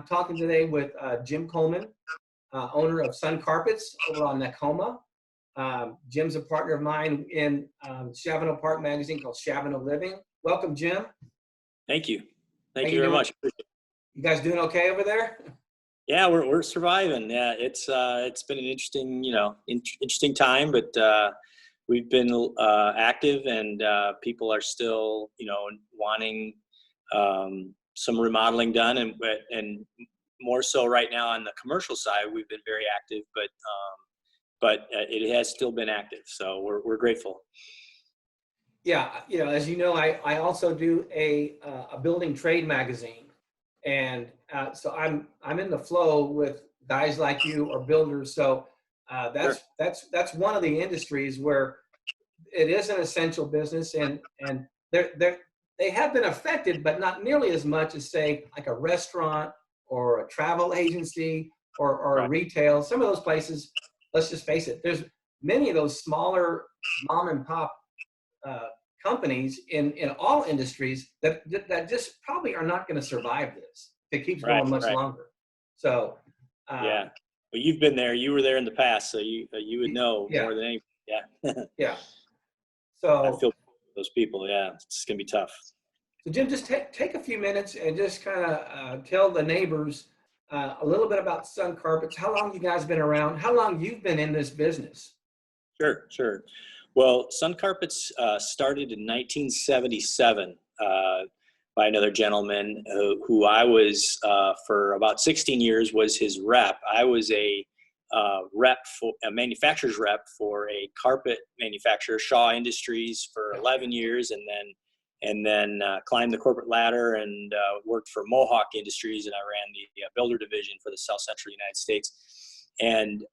I'm talking today with Jim Coleman, owner of Sunn Carpets over on Tacoma. Jim's a partner of mine in Shavano Park magazine called Shavano Living. Welcome, Jim. Thank you. How Thank you you very doing? much. You guys doing okay over there? Yeah, we're surviving. Yeah, it's been an interesting, interesting time, but we've been active, and people are still, wanting some remodeling done, and more so right now on the commercial side, we've been very active, but it has still been active, so we're grateful. Yeah, as you know, I also do a building trade magazine, and so I'm in the flow with guys like you or builders. So Sure. that's one of the industries where it is an essential business, and they have been affected, but not nearly as much as, say, like a restaurant or a travel agency or a Right. retail. Some of those places, let's just face it, there's many of those smaller mom and pop companies in all industries that just probably are not going to survive this if it keeps going much Right. longer. So Yeah. Well, you've been there. You were there in the past, so you would know yeah, more than anybody. Yeah. yeah. I So feel those people. Yeah, it's gonna be tough. So Jim, just take a few minutes and just kind of tell the neighbors a little bit about Sunn Carpets, how long you guys been around, how long you've been in this business. Sure. Well, Sunn Carpets started in 1977 by another gentleman who I was for about 16 years was his rep. I was a manufacturer's rep for a carpet manufacturer, Shaw Industries, for 11 years, and then climbed the corporate ladder and worked for Mohawk Industries, and I ran the builder division for the South Central United States, and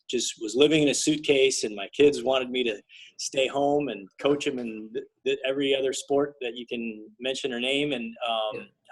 just was living in a suitcase, and my kids wanted me to stay home and coach them in every other sport that you can mention or name, and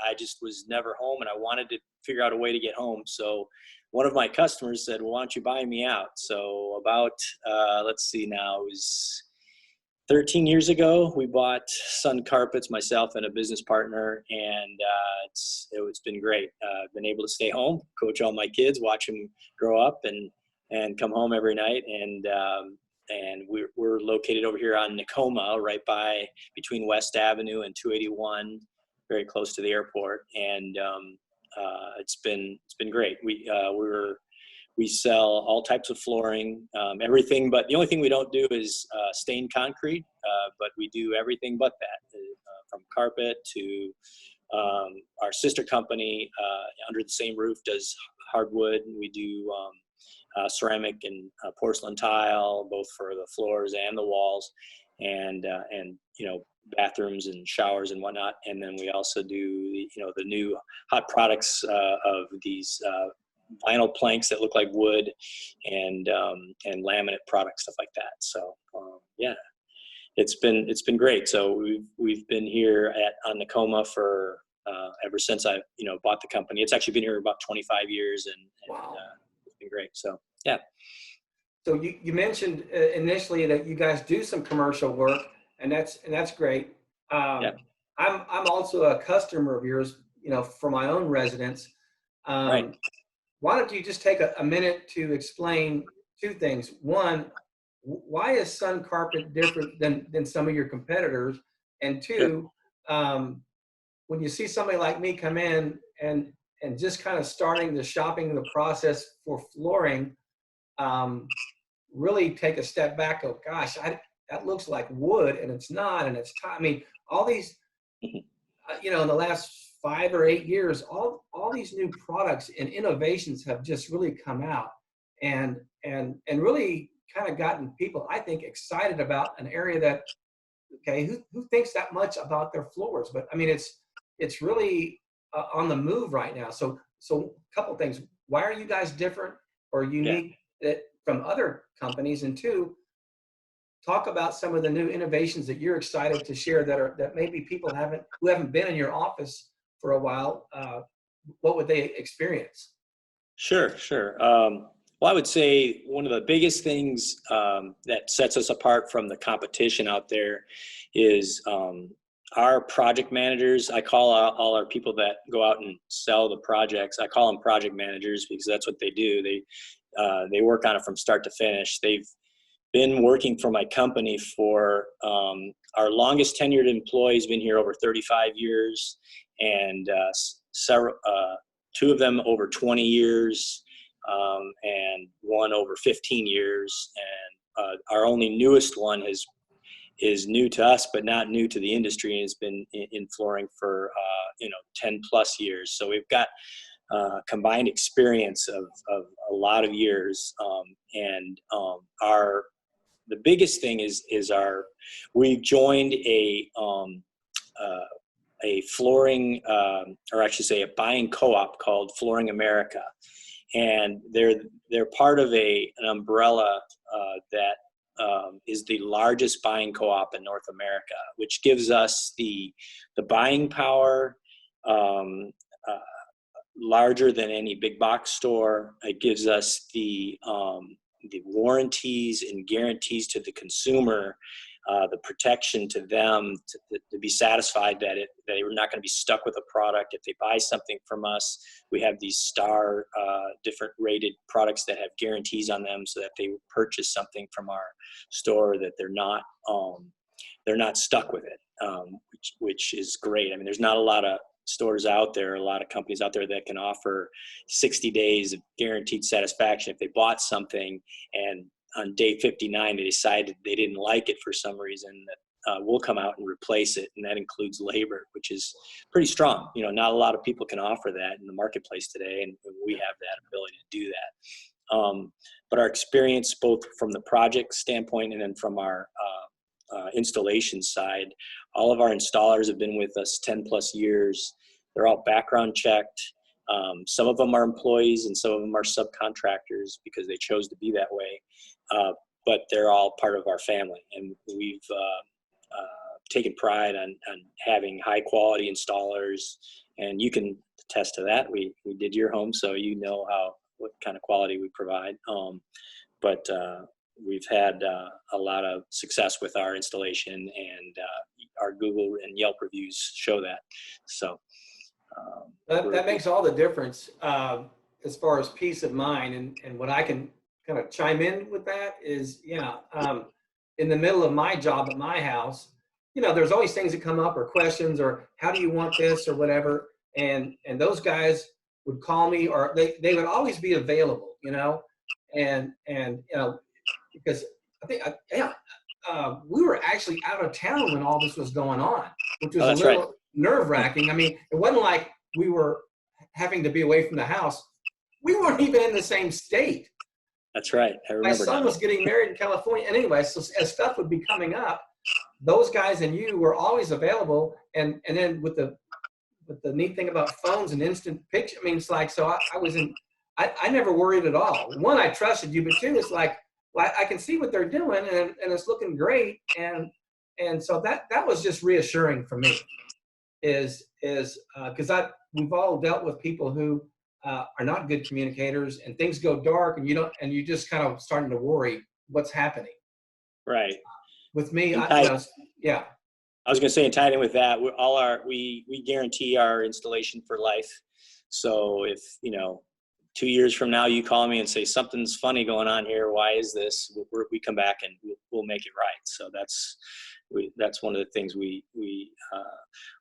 I just was never home, and I wanted to figure out a way to get home. So one of my customers said, well, why don't you buy me out? So about, let's see now, it was 13 years ago, we bought Sunn Carpets, myself and a business partner, and it's been great. I've been able to stay home, coach all my kids, watch them grow up, and come home every night. And we're located over here on Tacoma, right between West Avenue and 281, very close to the airport. And it's been great. We sell all types of flooring, everything, but the only thing we don't do is stained concrete, but we do everything but that, from carpet to our sister company under the same roof does hardwood. We do ceramic and porcelain tile, both for the floors and the walls, and bathrooms and showers and whatnot. And then we also do the new hot products of these vinyl planks that look like wood, and laminate products, stuff like that. So it's been great. So we've been here on Tacoma for ever since I bought the company. It's actually been here about 25 years, and Wow. It's been great. So yeah. So you mentioned initially that you guys do some commercial work, and that's great. I'm also a customer of yours, for my own residence. Right. Why don't you just take a minute to explain two things? One, why is Sunn Carpet different than some of your competitors? And two, when you see somebody like me come in and just kind of starting the shopping, the process for flooring, really take a step back. Oh gosh, that looks like wood, and it's not, and it's I mean, all these, in the last 5 or 8 years, all these new products and innovations have just really come out, and really kind of gotten people, I think, excited about an area that, okay, who thinks that much about their floors? But I mean, it's really on the move right now. So a couple things. Why are you guys different or unique from other companies? And two, talk about some of the new innovations that you're excited to share that maybe people who haven't been in your office for a while. What would they experience? Sure. Well, I would say one of the biggest things that sets us apart from the competition out there is our project managers, I call all our people that go out and sell the projects, I call them project managers because that's what they do. They work on it from start to finish. They've been working for my company for, our longest tenured employee's been here over 35 years, and several, two of them over 20 years, and one over 15 years. And our only newest one is new to us, but not new to the industry, and has been in flooring for 10 plus years. So we've got combined experience of a lot of years, and the biggest thing is we've joined a flooring, or I should say a buying co-op called Flooring America, and they're part of an umbrella that is the largest buying co-op in North America, which gives us the buying power, larger than any big box store. It gives us the warranties and guarantees to the consumer, the protection to them, to be satisfied that they were not going to be stuck with a product. If they buy something from us, we have these star, different rated products that have guarantees on them, so that they purchase something from our store that they're not stuck with it, which is great. I mean, there's not a lot of stores out there, a lot of companies out there that can offer 60 days of guaranteed satisfaction. If they bought something and on day 59 they decided they didn't like it for some reason, that we'll come out and replace it, and that includes labor, which is pretty strong. Not a lot of people can offer that in the marketplace today, and we have that ability to do that. But our experience, both from the project standpoint and then from our installation side, all of our installers have been with us 10 plus years. They're all background checked. Some of them are employees and some of them are subcontractors because they chose to be that way. But they're all part of our family, and we've taken pride on having high quality installers, and you can attest to that. We did your home, so what kind of quality we provide. But we've had a lot of success with our installation, and our Google and Yelp reviews show that. So that makes all the difference as far as peace of mind. And what I can kind of chime in with that is, in the middle of my job at my house, there's always things that come up, or questions, or how do you want this, or whatever. And those guys would call me, or they would always be available, and because I think, we were actually out of town when all this was going on, which was a little nerve-wracking. I mean, it wasn't like we were having to be away from the house. We weren't even in the same state. That's right. I remember. My son was getting married in California. And anyway, so as stuff would be coming up, those guys and you were always available. And then with the neat thing about phones and instant picture, I mean, it's like, so I never worried at all. One, I trusted you, but two, it's like, well, I can see what they're doing, and it's looking great. And so that was just reassuring for me, is because we've all dealt with people who are not good communicators, and things go dark, and you just kind of starting to worry what's happening. Right. With me, yeah. I was going to say, and tied in with that, we guarantee our installation for life. So if 2 years from now you call me and say something's funny going on here, why is this? We come back and we'll make it right. So that's one of the things we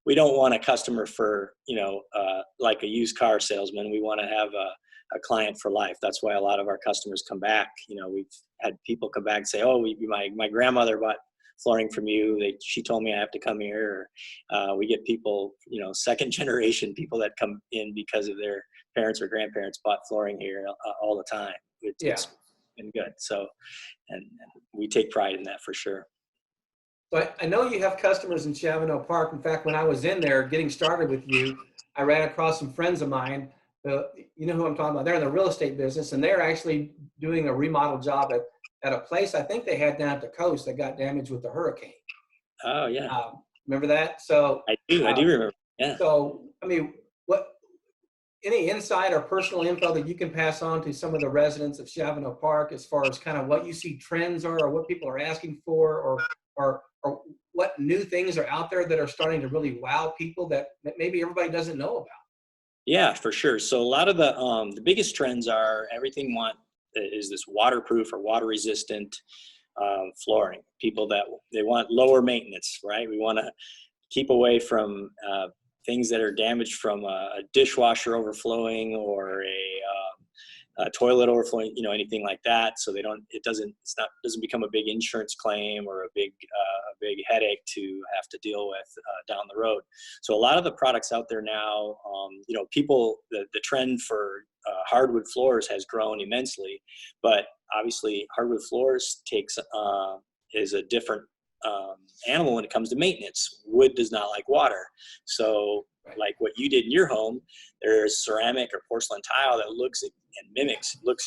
don't want a customer for like a used car salesman. We want to have a client for life. That's why a lot of our customers come back. We've had people come back and say, "Oh, my grandmother bought flooring from you. She told me I have to come here." We get people, second generation people that come in because of their parents or grandparents bought flooring here all the time. It's been good. So, and we take pride in that for sure. But I know you have customers in Shavano Park. In fact, when I was in there getting started with you, I ran across some friends of mine. You know who I'm talking about. They're in the real estate business, and they're actually doing a remodel job at a place I think they had down at the coast that got damaged with the hurricane. Oh yeah. Remember that? So I do remember. Yeah. So, I mean, any insight or personal info that you can pass on to some of the residents of Shavano Park as far as kind of what you see trends are, or what people are asking for, or what new things are out there that are starting to really wow people that maybe everybody doesn't know about? Yeah, for sure. So a lot of the biggest trends are everything is this waterproof or water resistant flooring. People that they want lower maintenance, right? We want to keep away from things that are damaged from a dishwasher overflowing or a toilet overflowing, anything like that. So it doesn't become a big insurance claim or a big headache to have to deal with down the road. So a lot of the products out there now, the trend for hardwood floors has grown immensely, but obviously hardwood floors is a different animal when it comes to maintenance. Wood does not like water. So like what you did in your home, there's ceramic or porcelain tile that looks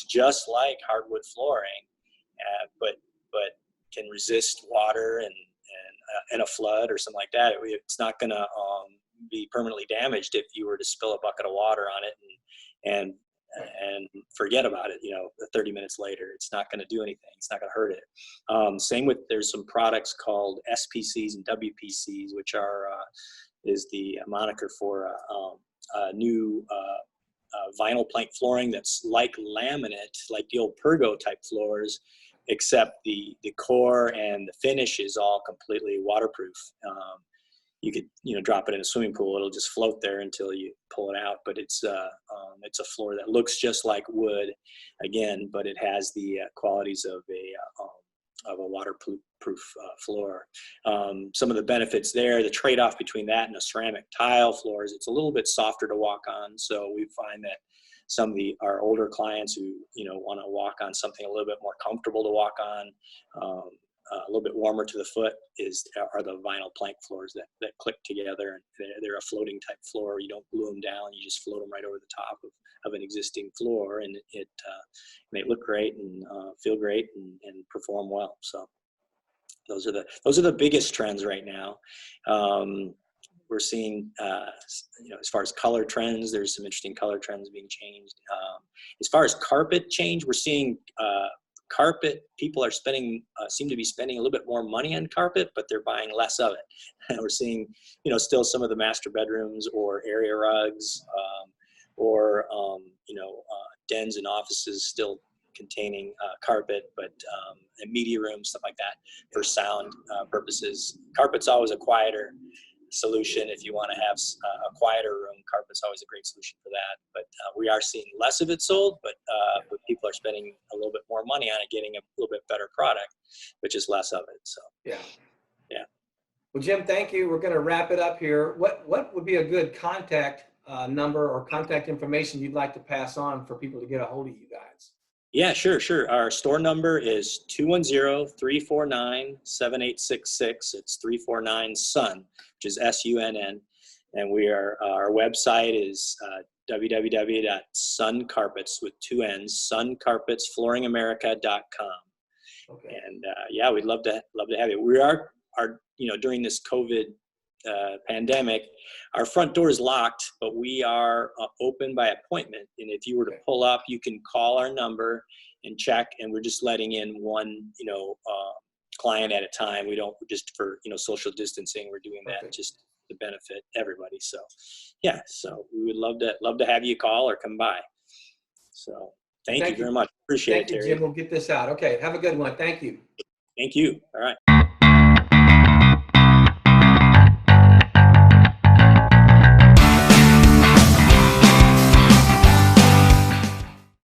just like hardwood flooring, but can resist water and a flood or something like that. It's not going to be permanently damaged if you were to spill a bucket of water on it and forget about it, 30 minutes later. It's not going to do anything. It's not going to hurt it. Same with, there's some products called SPCs and WPCs, which is the moniker for a new vinyl plank flooring that's like laminate, like the old Pergo type floors, except the core and the finish is all completely waterproof. You could, drop it in a swimming pool. It'll just float there until you pull it out. But it's a floor that looks just like wood, again, but it has the qualities of a waterproof floor. Some of the benefits there, the trade-off between that and a ceramic tile floor is it's a little bit softer to walk on. So we find that some of our older clients who want to walk on something a little bit more comfortable to walk on, a little bit warmer to the foot are the vinyl plank floors that click together, and they're a floating type floor. You don't glue them down; you just float them right over the top of an existing floor, and it may look great and feel great and perform well. So those are the biggest trends right now. We're seeing, as far as color trends, there's some interesting color trends being changed. As far as carpet change, we're seeing carpet, people are seem to be spending a little bit more money on carpet, but they're buying less of it. And we're seeing, still some of the master bedrooms or area rugs, or dens and offices still containing carpet, but and media rooms, stuff like that, for sound purposes. Carpet's always a quieter solution. If you want to have a quieter room, carpet's always a great solution for that. But we are seeing less of it sold, but people are spending a little bit more money on it, getting a little bit better product, which is less of it. So yeah. Well, Jim, thank you. We're going to wrap it up here. What would be a good contact number or contact information you'd like to pass on for people to get a hold of you guys? Yeah, sure. Our store number is 210-349-7866. It's 349 Sunn, which is SUNN. And our website is www.sunncarpets with 2 N's, sunncarpetsflooringamerica.com. Okay. And we'd love to have you. We are during this COVID pandemic, our front door is locked, but we are open by appointment. And if you were to pull up, you can call our number and check, and we're just letting in one, client at a time. We don't, just for, social distancing, we're doing that just to benefit everybody. So so we would love to have you call or come by. So thank you very much. Appreciate it, Terry. Thank you, Jim. We'll get this out. Okay. Have a good one. Thank you. Thank you. All right.